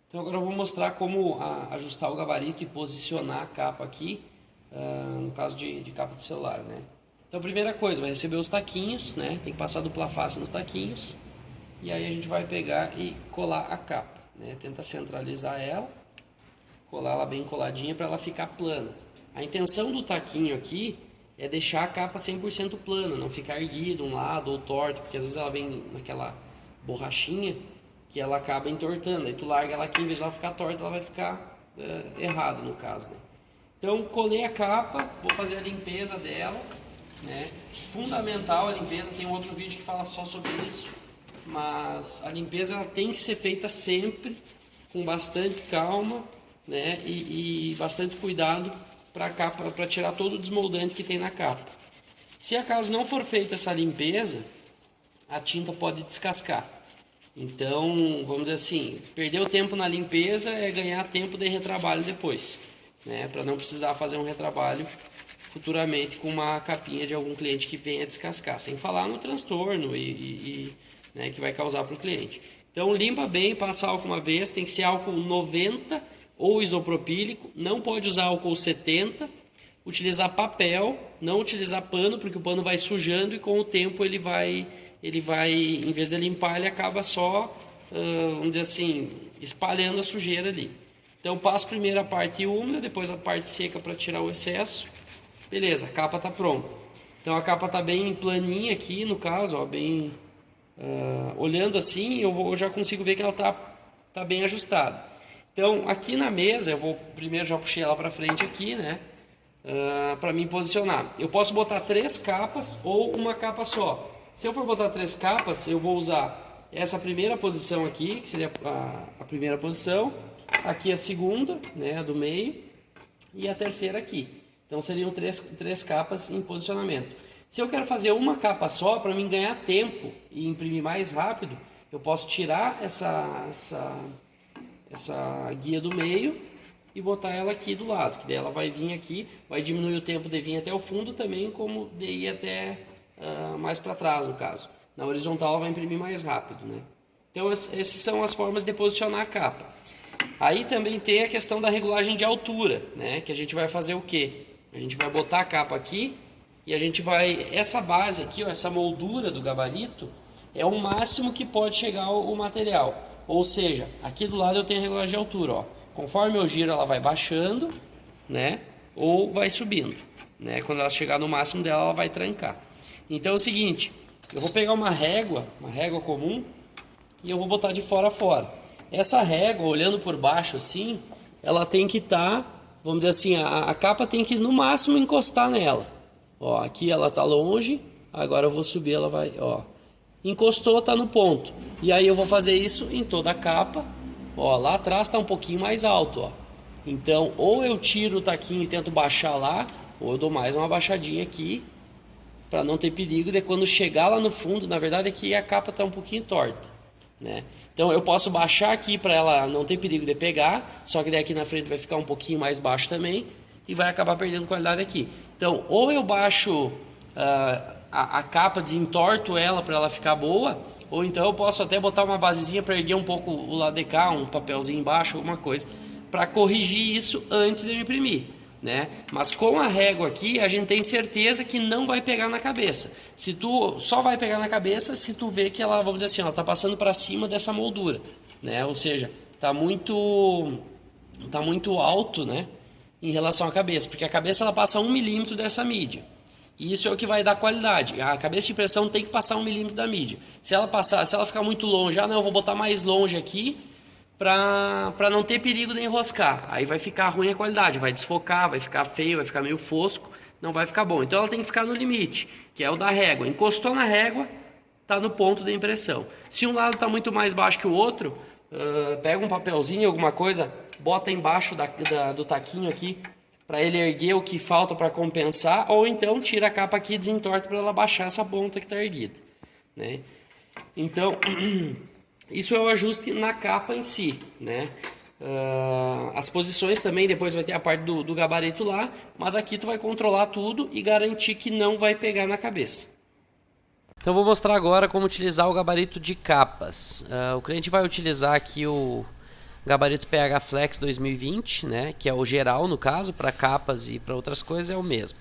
Então agora eu vou mostrar como ajustar o gabarito e posicionar a capa aqui, no caso de capa de celular, né? Então primeira coisa, vai receber os taquinhos, né? Tem que passar dupla face nos taquinhos. E aí a gente vai pegar e colar a capa, né? Tenta centralizar ela, colar ela bem coladinha para ela ficar plana. A intenção do taquinho aqui é deixar a capa 100% plana, não ficar erguida um lado ou torto, porque às vezes ela vem naquela borrachinha que ela acaba entortando. Aí tu larga ela aqui, em vez de ela ficar torta, ela vai ficar errado no caso, né? Então colei a capa, vou fazer a limpeza dela, né? Fundamental a limpeza, tem um outro vídeo que fala só sobre isso, mas a limpeza ela tem que ser feita sempre com bastante calma, né? E bastante cuidado para tirar todo o desmoldante que tem na capa. Se acaso não for feita essa limpeza, a tinta pode descascar. Então, vamos dizer assim, perder o tempo na limpeza é ganhar tempo de retrabalho depois, né? Para não precisar fazer um retrabalho futuramente com uma capinha de algum cliente que venha descascar, sem falar no transtorno né, que vai causar para o cliente. Então limpa bem, passa álcool uma vez, tem que ser álcool 90 ou isopropílico, não pode usar álcool 70, utilizar papel, não utilizar pano, porque o pano vai sujando e com o tempo ele vai, em vez de limpar, ele acaba só, vamos dizer assim, espalhando a sujeira ali. Então passo primeiro a parte úmida, depois a parte seca para tirar o excesso. Beleza, a capa está pronta. Então a capa está bem planinha aqui, no caso, ó, bem olhando assim, eu já consigo ver que ela tá bem ajustada. Então aqui na mesa, eu vou primeiro já puxei ela para frente aqui, né? Para mim posicionar. Eu posso botar 3 capas ou uma capa só. Se eu for botar 3 capas, eu vou usar essa primeira posição aqui, que seria a primeira posição. Aqui a segunda, né, a do meio. E a terceira aqui. Então seriam 3 capas em posicionamento. Se eu quero fazer uma capa só, para mim ganhar tempo e imprimir mais rápido, eu posso tirar essa guia do meio e botar ela aqui do lado, que daí ela vai vir aqui, vai diminuir o tempo de vir até o fundo também, como de ir até mais para trás no caso. Na horizontal ela vai imprimir mais rápido, né? Então essas são as formas de posicionar a capa. Aí também tem a questão da regulagem de altura, né? Que a gente vai fazer o quê? A gente vai botar a capa aqui e a gente vai... Essa base aqui, ó, essa moldura do gabarito é o máximo que pode chegar o material. Ou seja, aqui do lado eu tenho a regulagem de altura, ó. Conforme eu giro ela vai baixando, né? Ou vai subindo, né? Quando ela chegar no máximo dela, ela vai trancar. Então é o seguinte, eu vou pegar uma régua comum e eu vou botar de fora a fora. Essa régua, olhando por baixo assim, ela tem que estar, vamos dizer assim, a capa tem que no máximo encostar nela. Ó, aqui ela tá longe, agora eu vou subir, ela vai, ó. Encostou, tá no ponto. E aí eu vou fazer isso em toda a capa. Ó, lá atrás tá um pouquinho mais alto, ó. Então, ou eu tiro o taquinho e tento baixar lá, ou eu dou mais uma baixadinha aqui, para não ter perigo de quando chegar lá no fundo. Na verdade é que a capa tá um pouquinho torta, né? Então eu posso baixar aqui para ela não ter perigo de pegar, só que daí aqui na frente vai ficar um pouquinho mais baixo também e vai acabar perdendo qualidade aqui. Então, ou eu baixo a capa, desentorto ela para ela ficar boa, ou então eu posso até botar uma basezinha para erguer um pouco o lado de cá, um papelzinho embaixo, alguma coisa, para corrigir isso antes de eu imprimir, né? Mas com a régua aqui, a gente tem certeza que não vai pegar na cabeça. Se tu só vai pegar na cabeça se tu vê que ela, vamos dizer assim, ela tá passando para cima dessa moldura, né? Ou seja, tá muito alto, né? Em relação à cabeça, porque a cabeça ela passa 1 milímetro dessa mídia. E isso é o que vai dar qualidade. A cabeça de impressão tem que passar 1 milímetro da mídia. Se ela ficar muito longe, não, eu vou botar mais longe aqui para não ter perigo de enroscar. Aí vai ficar ruim a qualidade, vai desfocar, vai ficar feio, vai ficar meio fosco, não vai ficar bom. Então ela tem que ficar no limite, que é o da régua. Encostou na régua, está no ponto de impressão. Se um lado está muito mais baixo que o outro, pega um papelzinho, alguma coisa, bota embaixo do taquinho aqui, para ele erguer o que falta para compensar, ou então tira a capa aqui e desentorta para ela baixar essa ponta que está erguida, né? Então, isso é o ajuste na capa em si, né? As posições também, depois vai ter a parte do gabarito lá, mas aqui tu vai controlar tudo e garantir que não vai pegar na cabeça. Então vou mostrar agora como utilizar o gabarito de capas. O cliente vai utilizar aqui gabarito PH Flex 2020, né, que é o geral no caso, para capas e para outras coisas é o mesmo.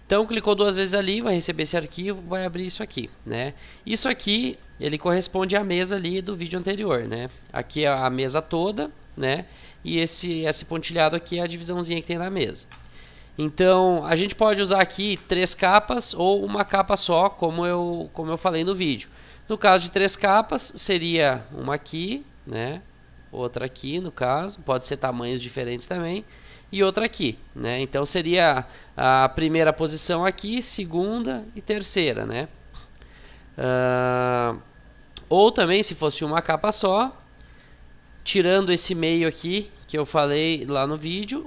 Então clicou 2 vezes ali, vai receber esse arquivo, vai abrir isso aqui, né? Isso aqui, ele corresponde à mesa ali do vídeo anterior, né? Aqui é a mesa toda, né? E esse pontilhado aqui é a divisãozinha que tem na mesa. Então, a gente pode usar aqui 3 capas ou uma capa só, como eu falei no vídeo. No caso de 3 capas, seria uma aqui, né? Outra aqui, no caso, pode ser tamanhos diferentes também. E outra aqui, né? Então seria a primeira posição aqui, segunda e terceira, né? Ou também, se fosse uma capa só, tirando esse meio aqui que eu falei lá no vídeo,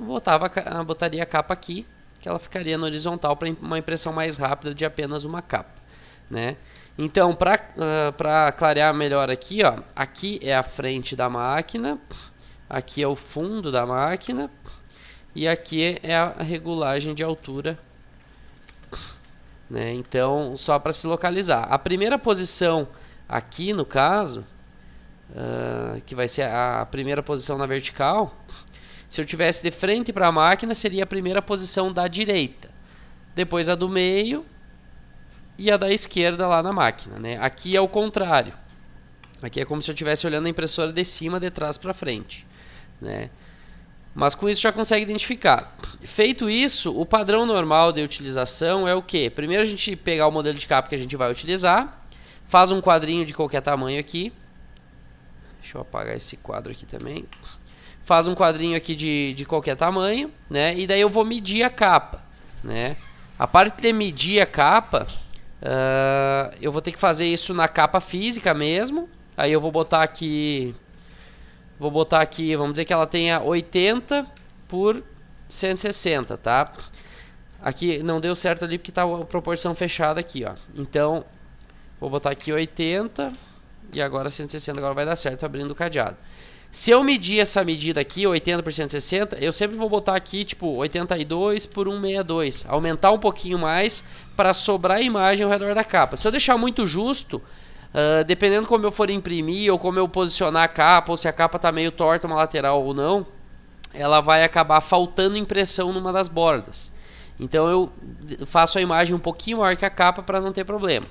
botaria a capa aqui, que ela ficaria na horizontal para uma impressão mais rápida de apenas uma capa, né? Então, para clarear melhor aqui, ó, aqui é a frente da máquina, aqui é o fundo da máquina. E aqui é a regulagem de altura, né? Então, só para se localizar. A primeira posição aqui, no caso, que vai ser a primeira posição na vertical, se eu tivesse de frente para a máquina, seria a primeira posição da direita. Depois a do meio e a da esquerda lá na máquina, né? Aqui é o contrário. Aqui é como se eu estivesse olhando a impressora de cima, de trás para frente, né? Mas com isso já consegue identificar. Feito isso, o padrão normal de utilização é o quê? Primeiro a gente pegar o modelo de capa que a gente vai utilizar, faz um quadrinho de qualquer tamanho aqui. Deixa eu apagar esse quadro aqui também. Faz um quadrinho aqui de qualquer tamanho, né? E daí eu vou medir a capa, né? A parte de medir a capa, eu vou ter que fazer isso na capa física mesmo. Aí eu vou botar aqui... vamos dizer que ela tenha 80 por 160, tá? Aqui não deu certo ali porque tá a proporção fechada aqui, ó. Então, vou botar aqui 80 e agora 160, agora vai dar certo abrindo o cadeado. Se eu medir essa medida aqui, 80 por 160, eu sempre vou botar aqui, tipo, 82 por 162. Aumentar um pouquinho mais para sobrar a imagem ao redor da capa. Se eu deixar muito justo... dependendo como eu for imprimir ou como eu posicionar a capa, ou se a capa está meio torta uma lateral ou não, ela vai acabar faltando impressão numa das bordas. Então eu faço a imagem um pouquinho maior que a capa para não ter problema.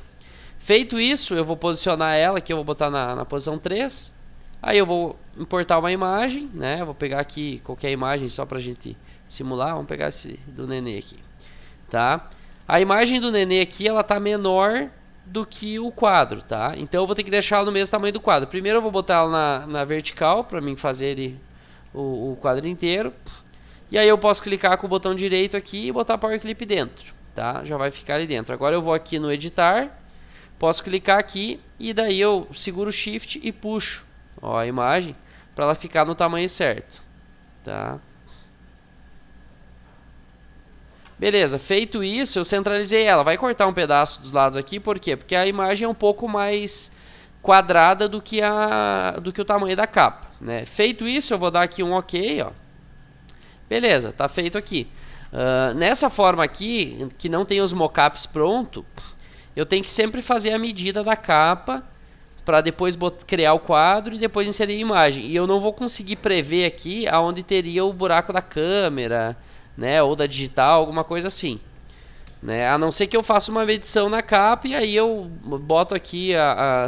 Feito isso, eu vou posicionar ela, que eu vou botar na posição 3. Aí eu vou importar uma imagem, né? Eu vou pegar aqui qualquer imagem só para a gente simular. Vamos pegar esse do nenê aqui, tá? A imagem do nenê aqui, ela tá menor do que o quadro, tá? Então eu vou ter que deixar ela no mesmo tamanho do quadro. Primeiro eu vou botar ela na vertical para mim fazer o quadro inteiro. E aí eu posso clicar com o botão direito aqui e botar Power Clip dentro, tá? Já vai ficar ali dentro. Agora eu vou aqui no editar, posso clicar aqui e daí eu seguro o Shift e puxo, ó, a imagem para ela ficar no tamanho certo, tá? Beleza, feito isso, eu centralizei ela. Vai cortar um pedaço dos lados aqui, por quê? Porque a imagem é um pouco mais quadrada do que o tamanho da capa, né? Feito isso, eu vou dar aqui um OK, ó. Beleza, tá feito aqui. Nessa forma aqui, que não tem os mockups pronto, eu tenho que sempre fazer a medida da capa para depois criar o quadro e depois inserir a imagem. E eu não vou conseguir prever aqui aonde teria o buraco da câmera, né, ou da digital, alguma coisa assim, né? A não ser que eu faça uma medição na capa e aí eu boto aqui,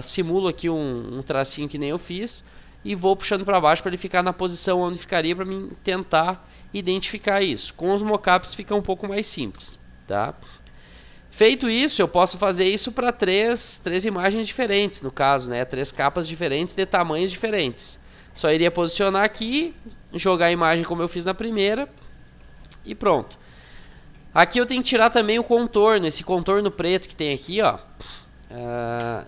simulo aqui um tracinho que nem eu fiz e vou puxando para baixo para ele ficar na posição onde ficaria, para mim tentar identificar isso. Com os mockups fica um pouco mais simples, tá? Feito isso, eu posso fazer isso para três imagens diferentes, no caso, né? 3 capas diferentes de tamanhos diferentes. Só iria posicionar aqui, jogar a imagem como eu fiz na primeira e pronto. Aqui eu tenho que tirar também o contorno, esse contorno preto que tem aqui, ó.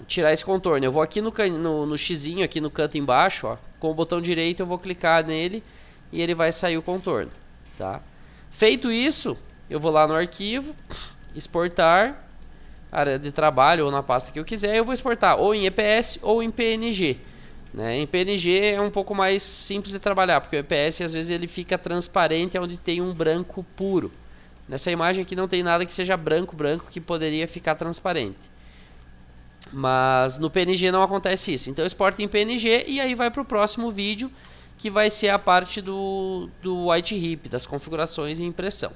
Tirar esse contorno. Eu vou aqui no xizinho, aqui no canto embaixo, ó. Com o botão direito eu vou clicar nele e ele vai sair o contorno, tá? Feito isso, eu vou lá no arquivo, exportar, área de trabalho ou na pasta que eu quiser, eu vou exportar ou em EPS ou em PNG. Né? Em PNG é um pouco mais simples de trabalhar, porque o EPS às vezes ele fica transparente onde tem um branco puro. Nessa imagem aqui não tem nada que seja branco que poderia ficar transparente. Mas no PNG não acontece isso. Então eu exporto em PNG e aí vai para o próximo vídeo, que vai ser a parte do white hip, das configurações e impressão.